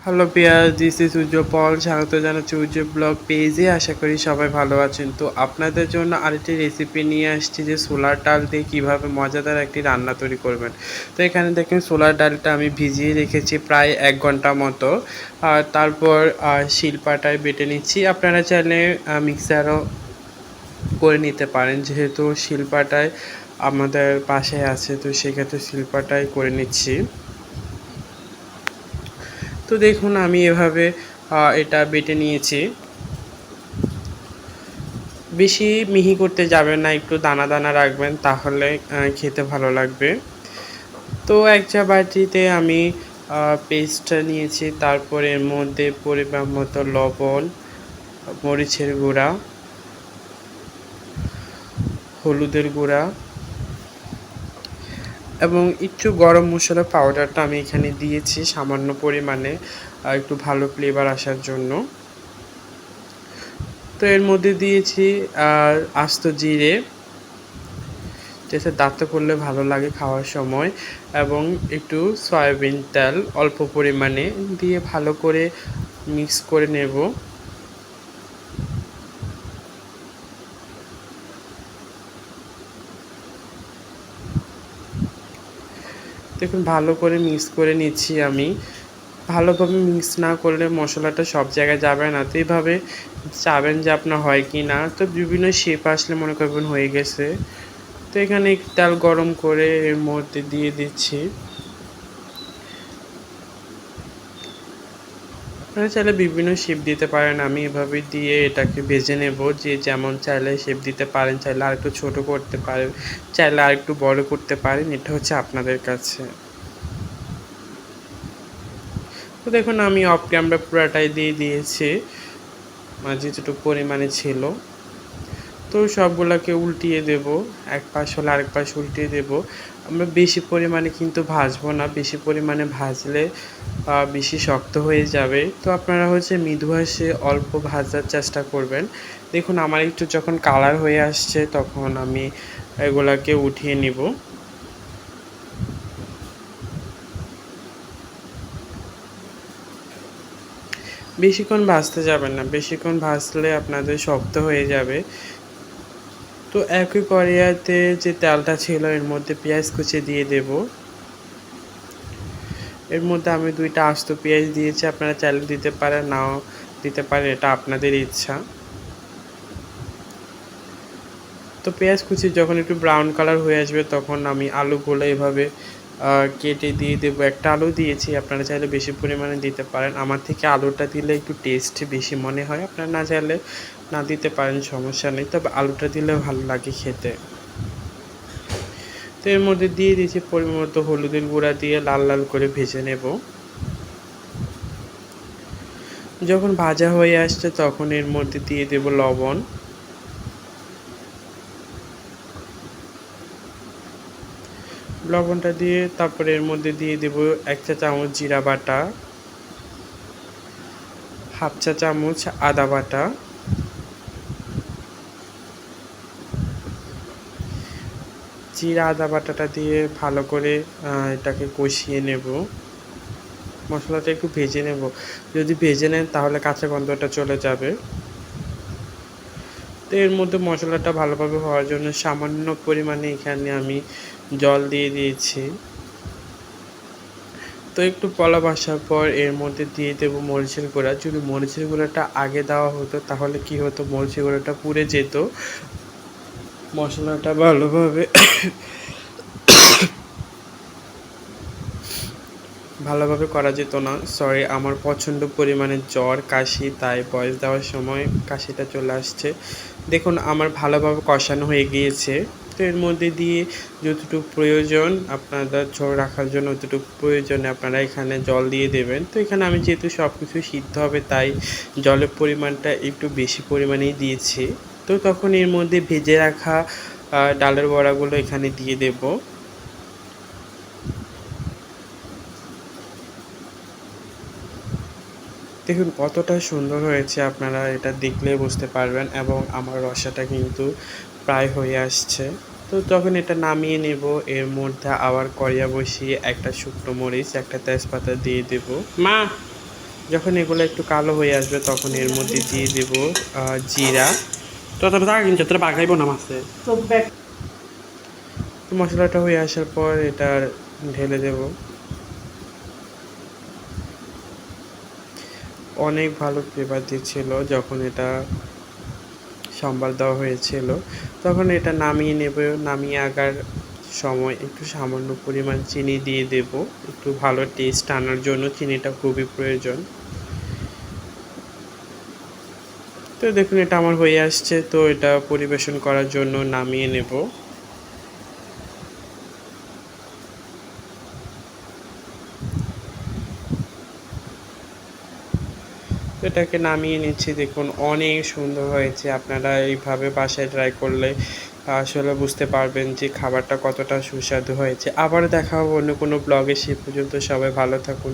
Hello peer, this is উজ্জ্বল। স্বাগত জানাচ্ছি উজ্জ্বল blog পেজে। আশা করি সবাই ভালো আছেন। তো আপনাদের জন্য আরেকটি রেসিপি নিয়ে আসছি যে ছোলার ডাল দিয়ে কীভাবে মজাদার একটি রান্না তৈরি করবেন। তো এখানে দেখেন ছোলার ডালটা আমি ভিজিয়ে রেখেছি প্রায় ১ ঘন্টা মতো। আর তারপর শিলপাটায় বেটে নিচ্ছি। আপনারা চাইলে মিক্সারও করে নিতে পারেন, যেহেতু শিলপাটায় আমাদের পাশে আছে, তো সেক্ষেত্রে শিলপাটায় করে নিচ্ছি। তো দেখুন আমি এভাবে এটা বেটে নিয়েছি। বেশি মিহি করতে যাবেন না, একটু দানা দানা রাখবেন, তাহলে খেতে ভালো লাগবে। তো একটা বাটিতে আমি পেস্টটা নিয়েছি, তারপর এর মধ্যে পরিমাণ মতো লবণ, মরিচের গুঁড়া, হলুদের গুঁড়া এবং একটু গরম মশলা পাউডারটা আমি এখানে দিয়েছি সামান্য পরিমাণে, একটু ভালো ফ্লেভার আসার জন্য। তো এর মধ্যে দিয়েছি আস্ত জিরে, যেটা দাঁতে করলে ভালো লাগে খাওয়ার সময়, এবং একটু সয়াবিন তেল অল্প পরিমাণে দিয়ে ভালো করে মিক্স করে নেব। দেখুন ভালো করে মিক্স করে নিচ্ছি আমি। ভালোভাবে মিক্স না করলে মশলাটা সব জায়গায় যাবে না। তো এইভাবে চাবেন যে আপনার হয় কি না। তো বিভিন্ন শেপ আসলে মনে করবেন হয়ে গেছে। তো এখানে তেল গরম করে এর মধ্যে দিয়ে দিচ্ছি। আপনারা চাইলে বিভিন্ন শেপ দিতে পারেন, আমি এভাবে দিয়ে এটাকে ভেজে নেব। যে যেমন চাইলে শেপ দিতে পারেন, চাইলে আরেকটু ছোট করতে পারেন, চাইলে আরেকটু বড় করতে পারেন, এটা হচ্ছে আপনাদের কাছে। তো দেখুন আমি অফ ক্যামেরা পুরাটাই দিয়ে দিয়েছি যেটুকু পরিমাণে ছিল। তো সবগুলোকে উল্টিয়ে দেব, এক পাশ হলে আরেক পাশ উল্টিয়ে দেব। আমরা বেশি পরিমাণে কিন্তু ভাজবো না, বেশি পরিমাণে ভাজলে বেশি শক্ত হয়ে যাবে। তো আপনারা হচ্ছে মৃদু আঁচে অল্প ভাজার চেষ্টা করবেন। দেখুন আমার একটু যখন কালার হয়ে আসছে, তখন আমি এগুলাকে উঠিয়ে নিব। বেশিক্ষণ ভাজতে যাবেন না, বেশিক্ষণ ভাজলে আপনাদের শক্ত হয়ে যাবে। তো একই কড়াইতে যে তেলটা ছিল এর মধ্যে পেঁয়াজ কুচি দিয়ে দেব। এর মধ্যে আমি 2টা আস্ত পেঁয়াজ দিয়েছি, আপনারা চাইলে দিতে পারেন, নাও দিতে পারেন, এটা আপনাদের ইচ্ছা। তো পেঁয়াজ কুচি যখন একটু ব্রাউন কালার হয়ে আসবে, তখন আমি আলুগুলো এভাবে কেটে দিয়ে দেবো। একটা আলু দিয়েছি, আপনারা চাইলে বেশি পরিমাণে দিতে পারেন। আমার থেকে আলুটা দিলে একটু টেস্ট বেশি মনে হয়, আপনারা না চাইলে না দিতে পারেন, সমস্যা নেই, তবে আলুটা দিলে ভালো লাগে খেতে। তো এর মধ্যে দিয়ে দিয়েছি পরিমাণ মতো হলুদের গুঁড়া দিয়ে লাল লাল করে ভেজে নেব। যখন ভাজা হয়ে আসছে, তখন এর মধ্যে দিয়ে দেব লবণ, লবণটা দিয়ে তারপরে এর মধ্যে দিয়ে দেব 1 চা চামচ জিরা বাটা, হাফ চা চামচ আদা বাটা, জিরা আদা বাটাটা দিয়ে ভালো করে এটাকে কষিয়ে নেব। মশলাটা একটু ভেজে নেব, যদি ভেজে নেন তাহলে কাঁচা গন্ধটা চলে যাবে। তো এর মধ্যে মশলাটা ভালোভাবে হওয়ার জন্য সামান্য পরিমাণে এখানে আমি জল দিয়ে দিয়েছি। তো একটু পলম আসার পর এর মধ্যে দিয়ে দেবো মরিচের গুঁড়া। যদি মরিচের গুঁড়াটা আগে দেওয়া হতো, তাহলে কি হতো, মরিচের গুঁড়াটা পুড়ে যেত, মশলাটা ভালোভাবে করা যেত না। সরি, আমার প্রচণ্ড পরিমাণে জ্বর কাশি, তাই ভয়েস দেওয়ার সময় কাশিটা চলে আসছে। দেখুন আমার ভালোভাবে কষানো হয়ে গিয়েছে। তো এর মধ্যে দিয়ে যতটুকু প্রয়োজন আপনাদের ঝোল রাখার জন্য, যতটুকু প্রয়োজনে আপনারা এখানে জল দিয়ে দেবেন। তো এখানে আমি যেহেতু সব কিছু সিদ্ধ হবে, তাই জলের পরিমাণটা একটু বেশি পরিমাণেই দিয়েছি। তো তখন এর মধ্যে ভেজে রাখা ডালের বড়াগুলো এখানে দিয়ে দেব। দেখুন কতটা সুন্দর হয়েছে, আপনারা এটা দেখলেই বুঝতে পারবেন, এবং আমার রসাটা কিন্তু প্রায় হয়ে আসছে। তো যখন এটা নামিয়ে নেব, এর মধ্যে আবার কড়াইয়া বসিয়ে একটা শুকনো মরিচ, একটা তেজপাতা দিয়ে দেব। মা, যখন এগুলো একটু কালো হয়ে আসবে তখন এর মধ্যে দিয়ে দেব জিরা। তো তোর টাকা কিনছে তোর বাগাইব না মাছে তো মশলাটা হয়ে আসার পর এটা ঢেলে দেব। অনেক ভালো ফ্লেভার দিচ্ছিল যখন এটা সম্বার দেওয়া হয়েছিল। তখন এটা নামিয়ে নেব। নামিয়ে আগার সময় একটু সামান্য পরিমাণ চিনি দিয়ে দেব, একটু ভালো টেস্ট আনার জন্য চিনিটা খুবই প্রয়োজন। তো দেখুন এটা আমার হয়ে আসছে, তো এটা পরিবেশন করার জন্য নামিয়ে নেব। এটাকে নামিয়ে নিচ্ছি। দেখুন অনেক সুন্দর হয়েছে। আপনারা এইভাবে বাসায় ট্রাই করলে আসলে বুঝতে পারবেন যে খাবারটা কতটা সুস্বাদু হয়েছে। আবার দেখা হবে অন্য কোনো ব্লগে। সে পর্যন্ত সবাই ভালো থাকুন।